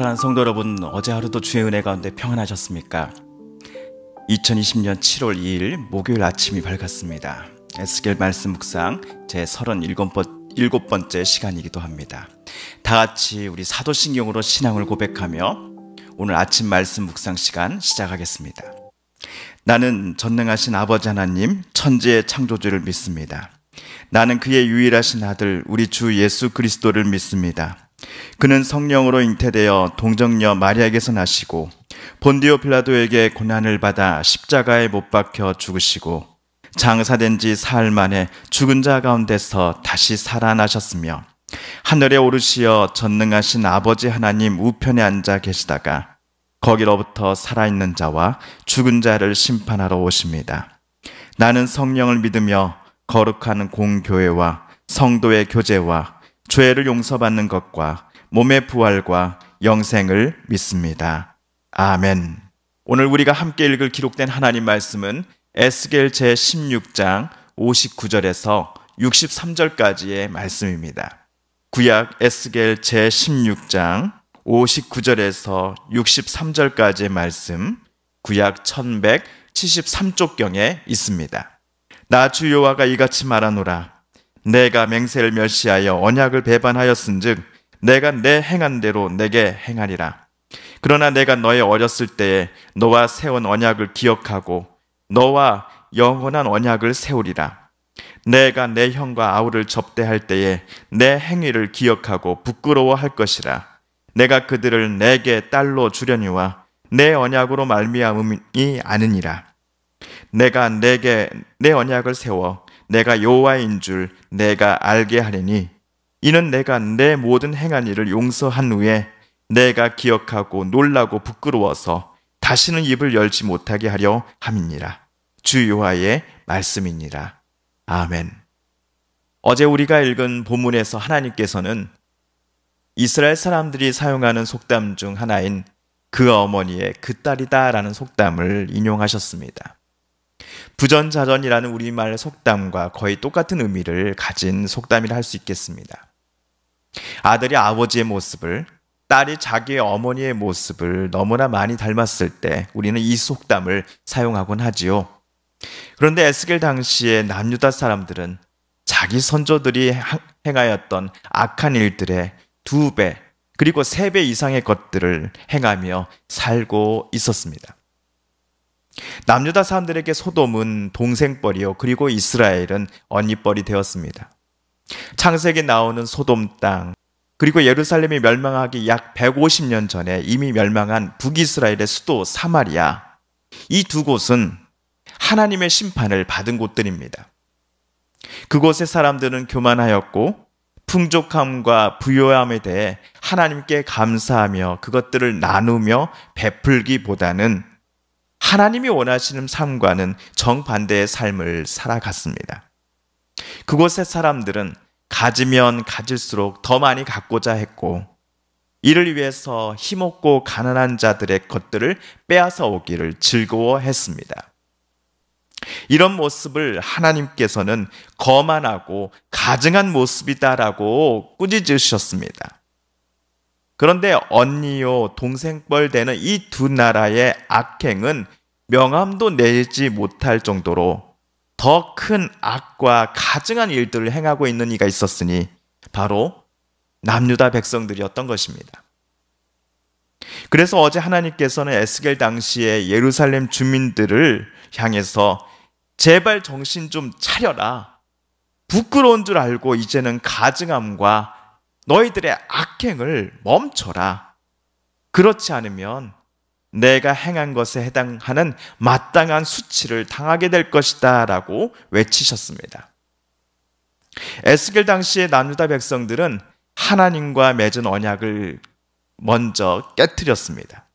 사랑하는 성도 여러분, 어제 하루도 주의 은혜 가운데 평안하셨습니까? 2020년 7월 2일 목요일 아침이 밝았습니다. 에스겔 말씀 묵상 제 37번째 시간이기도 합니다. 다 같이 우리 사도신경으로 신앙을 고백하며 오늘 아침 말씀 묵상 시간 시작하겠습니다. 나는 전능하신 아버지 하나님, 천지의 창조주를 믿습니다. 나는 그의 유일하신 아들 우리 주 예수 그리스도를 믿습니다. 그는 성령으로 잉태되어 동정녀 마리아에게서 나시고 본디오 빌라도에게 고난을 받아 십자가에 못 박혀 죽으시고 장사된 지 사흘 만에 죽은 자 가운데서 다시 살아나셨으며 하늘에 오르시어 전능하신 아버지 하나님 우편에 앉아 계시다가 거기로부터 살아있는 자와 죽은 자를 심판하러 오십니다. 나는 성령을 믿으며 거룩한 공교회와 성도의 교제와 죄를 용서받는 것과 몸의 부활과 영생을 믿습니다. 아멘. 오늘 우리가 함께 읽을 기록된 하나님 말씀은 에스겔 제16장 59절에서 63절까지의 말씀입니다. 구약 에스겔 제16장 59절에서 63절까지의 말씀, 구약 1173쪽경에 있습니다. 나 주 여호와가 이같이 말하노라. 내가 맹세를 멸시하여 언약을 배반하였은즉 내가 내 행한 대로 내게 행하리라. 그러나 내가 너의 어렸을 때에 너와 세운 언약을 기억하고 너와 영원한 언약을 세우리라. 내가 내 형과 아우를 접대할 때에 내 행위를 기억하고 부끄러워할 것이라. 내가 그들을 내게 딸로 주려니와 내 언약으로 말미암음이 아니니라. 내가 내게 내 언약을 세워 내가 여호와인 줄 내가 알게 하리니 이는 내가 내 모든 행한 일을 용서한 후에 내가 기억하고 놀라고 부끄러워서 다시는 입을 열지 못하게 하려 함이니라. 주 여호와의 말씀이니라. 아멘. 어제 우리가 읽은 본문에서 하나님께서는 이스라엘 사람들이 사용하는 속담 중 하나인 그 어머니의 그 딸이다 라는 속담을 인용하셨습니다. 부전자전이라는 우리말 속담과 거의 똑같은 의미를 가진 속담이라 할 수 있겠습니다. 아들이 아버지의 모습을, 딸이 자기의 어머니의 모습을 너무나 많이 닮았을 때 우리는 이 속담을 사용하곤 하지요. 그런데 에스겔 당시의 남유다 사람들은 자기 선조들이 행하였던 악한 일들의 2배 그리고 3배 이상의 것들을 행하며 살고 있었습니다. 남유다 사람들에게 소돔은 동생뻘이요 그리고 이스라엘은 언니뻘이 되었습니다. 창세기 나오는 소돔 땅 그리고 예루살렘이 멸망하기 약 150년 전에 이미 멸망한 북이스라엘의 수도 사마리아, 이 두 곳은 하나님의 심판을 받은 곳들입니다. 그곳의 사람들은 교만하였고 풍족함과 부요함에 대해 하나님께 감사하며 그것들을 나누며 베풀기보다는 하나님이 원하시는 삶과는 정반대의 삶을 살아갔습니다. 그곳의 사람들은 가지면 가질수록 더 많이 갖고자 했고 이를 위해서 힘없고 가난한 자들의 것들을 빼앗아 오기를 즐거워했습니다. 이런 모습을 하나님께서는 거만하고 가증한 모습이다라고 꾸짖으셨습니다. 그런데 언니요 동생뻘 되는 이 두 나라의 악행은 명함도 내지 못할 정도로 더 큰 악과 가증한 일들을 행하고 있는 이가 있었으니 바로 남유다 백성들이었던 것입니다. 그래서 어제 하나님께서는 에스겔 당시에 예루살렘 주민들을 향해서 제발 정신 좀 차려라. 부끄러운 줄 알고 이제는 가증함과 너희들의 악행을 멈춰라. 그렇지 않으면 내가 행한 것에 해당하는 마땅한 수치를 당하게 될 것이다 라고 외치셨습니다. 에스겔 당시의 남유다 백성들은 하나님과 맺은 언약을 먼저 깨트렸습니다.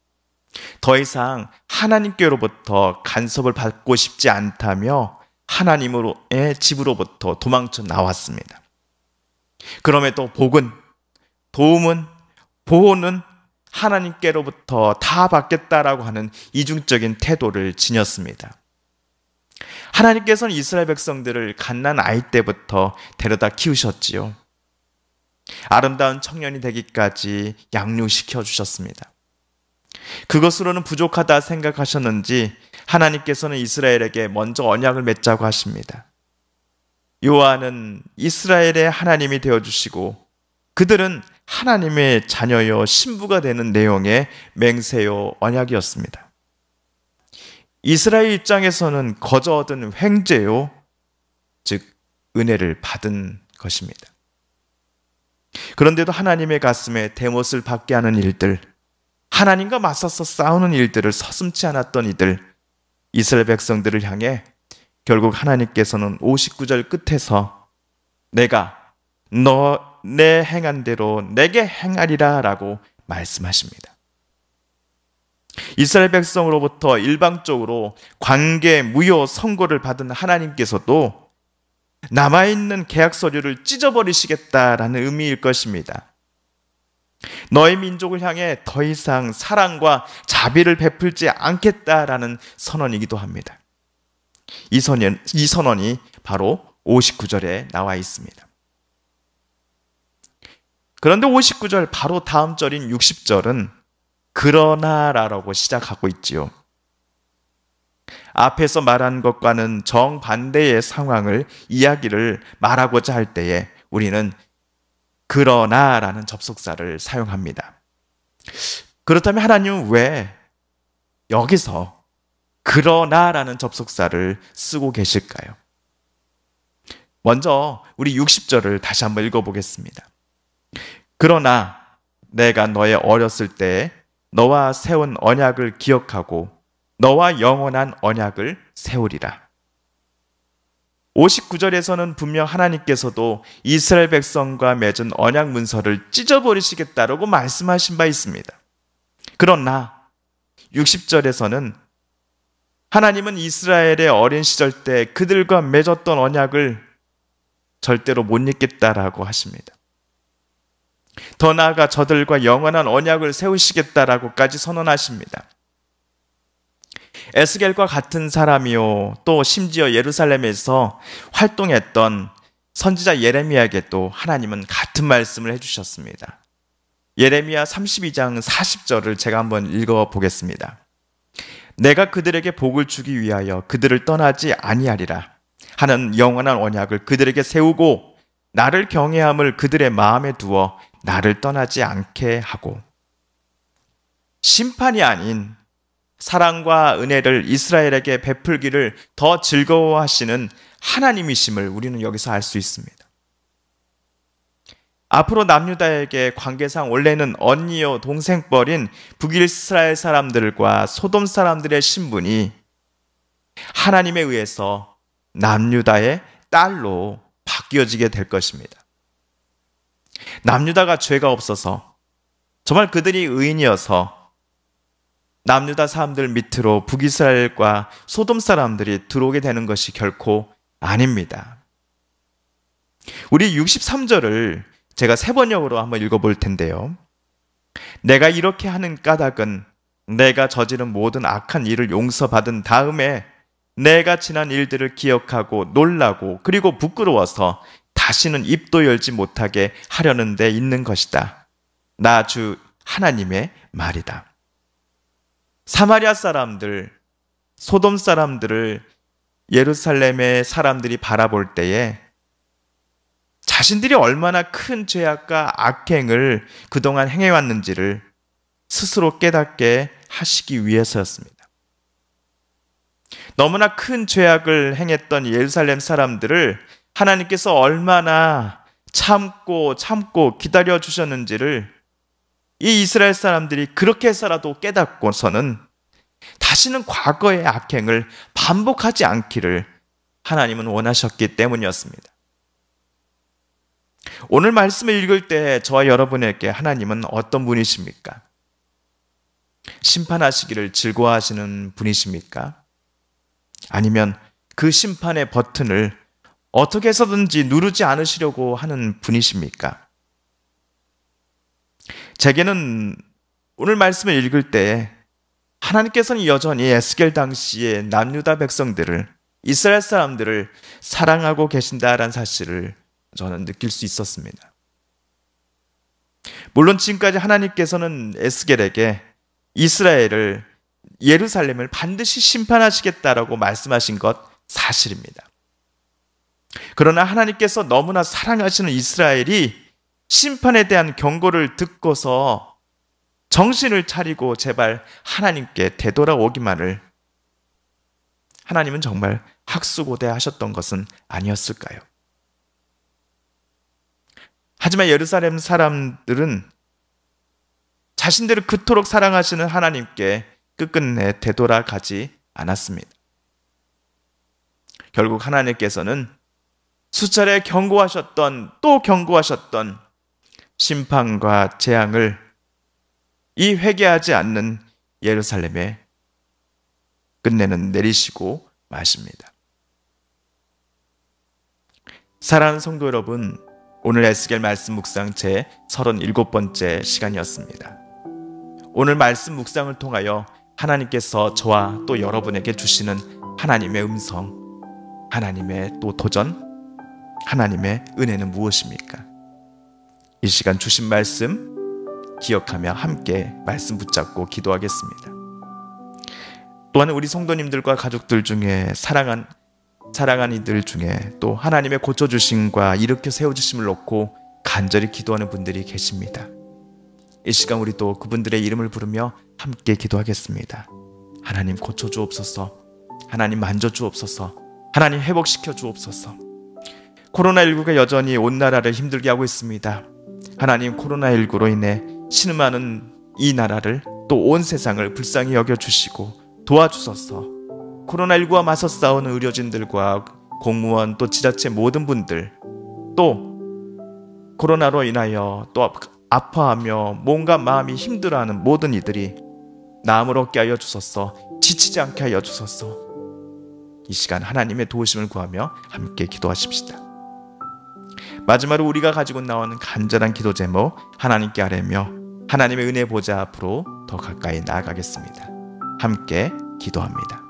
더 이상 하나님께로부터 간섭을 받고 싶지 않다며 하나님의 집으로부터 도망쳐 나왔습니다. 그럼에도 복은, 도움은, 보호는 하나님께로부터 다 받겠다라고 하는 이중적인 태도를 지녔습니다. 하나님께서는 이스라엘 백성들을 갓난 아이 때부터 데려다 키우셨지요. 아름다운 청년이 되기까지 양육시켜 주셨습니다. 그것으로는 부족하다 생각하셨는지 하나님께서는 이스라엘에게 먼저 언약을 맺자고 하십니다. 요한은 이스라엘의 하나님이 되어주시고 그들은 하나님의 자녀요 신부가 되는 내용의 맹세요 언약이었습니다. 이스라엘 입장에서는 거저 얻은 횡재요, 즉 은혜를 받은 것입니다. 그런데도 하나님의 가슴에 대못을 받게 하는 일들, 하나님과 맞서서 싸우는 일들을 서슴지 않았던 이들, 이스라엘 백성들을 향해 결국 하나님께서는 59절 끝에서 내가 내 행한 대로 내게 행하리라 라고 말씀하십니다. 이스라엘 백성으로부터 일방적으로 관계 무효 선고를 받은 하나님께서도 남아있는 계약 서류를 찢어버리시겠다라는 의미일 것입니다. 너의 민족을 향해 더 이상 사랑과 자비를 베풀지 않겠다라는 선언이기도 합니다. 이 선언이 바로 59절에 나와 있습니다. 그런데 59절 바로 다음 절인 60절은 그러나라고 시작하고 있지요. 앞에서 말한 것과는 정반대의 상황을 이야기를 말하고자 할 때에 우리는 그러나라는 접속사를 사용합니다. 그렇다면 하나님은 왜 여기서 그러나라는 접속사를 쓰고 계실까요? 먼저 우리 60절을 다시 한번 읽어보겠습니다. 그러나 내가 너의 어렸을 때 너와 세운 언약을 기억하고 너와 영원한 언약을 세우리라. 59절에서는 분명 하나님께서도 이스라엘 백성과 맺은 언약 문서를 찢어버리시겠다라고 말씀하신 바 있습니다. 그러나 60절에서는 하나님은 이스라엘의 어린 시절 때 그들과 맺었던 언약을 절대로 못 잊겠다라고 하십니다. 더 나아가 저들과 영원한 언약을 세우시겠다라고까지 선언하십니다. 에스겔과 같은 사람이요, 또 심지어 예루살렘에서 활동했던 선지자 예레미야에게도 하나님은 같은 말씀을 해주셨습니다. 예레미야 32장 40절을 제가 한번 읽어보겠습니다. 내가 그들에게 복을 주기 위하여 그들을 떠나지 아니하리라 하는 영원한 언약을 그들에게 세우고 나를 경외함을 그들의 마음에 두어 나를 떠나지 않게 하고, 심판이 아닌 사랑과 은혜를 이스라엘에게 베풀기를 더 즐거워하시는 하나님이심을 우리는 여기서 알 수 있습니다. 앞으로 남유다에게 관계상 원래는 언니요 동생뻘인 북이스라엘 사람들과 소돔 사람들의 신분이 하나님에 의해서 남유다의 딸로 바뀌어지게 될 것입니다. 남유다가 죄가 없어서 정말 그들이 의인이어서 남유다 사람들 밑으로 북이스라엘과 소돔 사람들이 들어오게 되는 것이 결코 아닙니다. 우리 63절을 제가 세 번역으로 한번 읽어볼 텐데요. 내가 이렇게 하는 까닭은 내가 저지른 모든 악한 일을 용서받은 다음에 내가 지난 일들을 기억하고 놀라고 그리고 부끄러워서 다시는 입도 열지 못하게 하려는 데 있는 것이다. 나 주 하나님의 말이다. 사마리아 사람들, 소돔 사람들을 예루살렘의 사람들이 바라볼 때에 자신들이 얼마나 큰 죄악과 악행을 그동안 행해왔는지를 스스로 깨닫게 하시기 위해서였습니다. 너무나 큰 죄악을 행했던 예루살렘 사람들을 하나님께서 얼마나 참고 기다려 주셨는지를 이 이스라엘 사람들이 그렇게 해서라도 깨닫고서는 다시는 과거의 악행을 반복하지 않기를 하나님은 원하셨기 때문이었습니다. 오늘 말씀을 읽을 때 저와 여러분에게 하나님은 어떤 분이십니까? 심판하시기를 즐거워하시는 분이십니까? 아니면 그 심판의 버튼을 어떻게 해서든지 누르지 않으시려고 하는 분이십니까? 제게는 오늘 말씀을 읽을 때 하나님께서는 여전히 에스겔 당시의 남유다 백성들을, 이스라엘 사람들을 사랑하고 계신다라는 사실을 저는 느낄 수 있었습니다. 물론 지금까지 하나님께서는 에스겔에게 이스라엘을, 예루살렘을 반드시 심판하시겠다라고 말씀하신 것 사실입니다. 그러나 하나님께서 너무나 사랑하시는 이스라엘이 심판에 대한 경고를 듣고서 정신을 차리고 제발 하나님께 되돌아오기만을, 하나님은 정말 학수고대하셨던 것은 아니었을까요? 하지만 예루살렘 사람들은 자신들을 그토록 사랑하시는 하나님께 끝끝내 되돌아가지 않았습니다. 결국 하나님께서는 수차례 경고하셨던, 또 경고하셨던 심판과 재앙을 이 회개하지 않는 예루살렘에 끝내는 내리시고 마십니다. 사랑하는 성도 여러분, 오늘 에스겔 말씀 묵상 제 37번째 시간이었습니다. 오늘 말씀 묵상을 통하여 하나님께서 저와 또 여러분에게 주시는 하나님의 음성, 하나님의 또 도전, 하나님의 은혜는 무엇입니까? 이 시간 주신 말씀 기억하며 함께 말씀 붙잡고 기도하겠습니다. 또한 우리 성도님들과 가족들 중에 사랑한 이들 중에 또 하나님의 고쳐주심과 일으켜 세워주심을 놓고 간절히 기도하는 분들이 계십니다. 이 시간 우리 또 그분들의 이름을 부르며 함께 기도하겠습니다. 하나님 고쳐주옵소서, 하나님 만져주옵소서, 하나님 회복시켜 주옵소서. 코로나19가 여전히 온 나라를 힘들게 하고 있습니다. 하나님, 코로나19로 인해 신음하는 이 나라를, 또 온 세상을 불쌍히 여겨주시고 도와주소서. 코로나19와 맞서 싸우는 의료진들과 공무원, 또 지자체 모든 분들, 또 코로나로 인하여 또 아파하며 몸과 마음이 힘들어하는 모든 이들이 나음을 얻게 하여 주소서. 지치지 않게 하여 주소서. 이 시간 하나님의 도우심을 구하며 함께 기도하십시다. 마지막으로 우리가 가지고 나오는 간절한 기도 제목 하나님께 아뢰며 하나님의 은혜 보좌 앞으로 더 가까이 나아가겠습니다. 함께 기도합니다.